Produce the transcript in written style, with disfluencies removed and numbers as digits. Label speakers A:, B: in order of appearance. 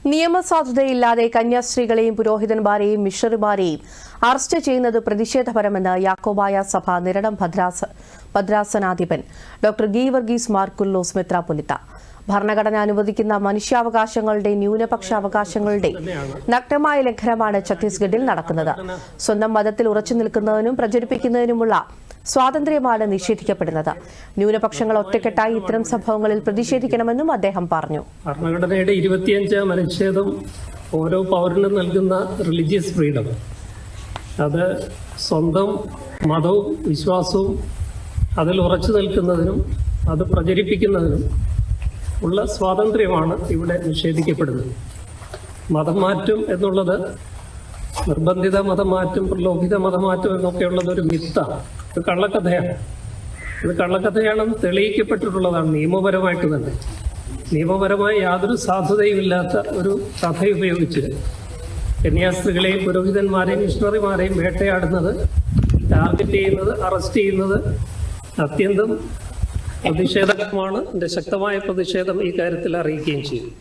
A: നിയമസാധുതയില്ലാതെ കന്യാസ്ത്രീകളെയും പുരോഹിതന്മാരെയും മിഷണറിമാരെയും arrest ചെയ്യുന്നത് പ്രതിഷേധപരമെന്ന് യാക്കോബായ സഭ Niranam ഭദ്രാസനാധിപൻ doctor Geevarghese Mar Coorilos മെത്രാപ്പൊലീത്ത. ഭരണഘടന അനുവദിക്കുന്ന മനുഷ്യാവകാശങ്ങളുടെ ന്യൂനപക്ഷാവകാശങ്ങളുടെ നഗ്നമായ ലംഘനമാണ് ഛത്തീസ്ഗഡിൽ നടക്കുന്നത്. സ്വന്തം മതത്തിൽ ഉറച്ചു നിൽക്കുന്നതിനും പ്രചരിപ്പിക്കുന്നതിനുമുള്ള സ്വാതന്ത്ര്യമാണ് നിഷേധിക്കപ്പെടുന്നത്. ന്യൂനപക്ഷങ്ങൾ ഒറ്റക്കെട്ടായി ഇത്തരം സംഭവങ്ങളിൽ പ്രതിഷേധിക്കണമെന്നും അദ്ദേഹം പറഞ്ഞു.
B: ഭരണഘടനയുടെ 25-ാം അനുച്ഛേദം ഓരോ പൗരനും നൽകുന്ന റിലീജിയസ് ഫ്രീഡം, അത് സ്വന്തം മതവും വിശ്വാസവും അതിൽ ഉറച്ചു നിൽക്കുന്നതിനും അത് പ്രചരിപ്പിക്കുന്നതിനും ഉള്ള സ്വാതന്ത്ര്യമാണ് ഇവിടെ നിഷേധിക്കപ്പെടുന്നത്. മതം മാറ്റം എന്നുള്ളത് നിർബന്ധിത മതം മാറ്റം, പ്രലോഭിത മതമാറ്റം എന്നൊക്കെയുള്ളത് ഒരു മിത്താണ്. ഇത് കള്ളക്കഥയാണ്. ഇത് കള്ളക്കഥയാണെന്ന് തെളിയിക്കപ്പെട്ടിട്ടുള്ളതാണ് നിയമപരമായിട്ട് തന്നെ. നിയമപരമായി യാതൊരു സാധുതയുമില്ലാത്ത ഒരു കഥ ഉപയോഗിച്ച് കന്യാസ്ത്രീകളെയും പുരോഹിതന്മാരെയും മിഷണറിമാരെയും വേട്ടയാടുന്നത്, ടാർഗറ്റ് ചെയ്യുന്നത്, അറസ്റ്റ് ചെയ്യുന്നത് അത്യന്തം പ്രതിഷേധകരമാണ്. എൻ്റെ ശക്തമായ പ്രതിഷേധം ഈ കാര്യത്തിൽ അറിയിക്കുകയും ചെയ്തു.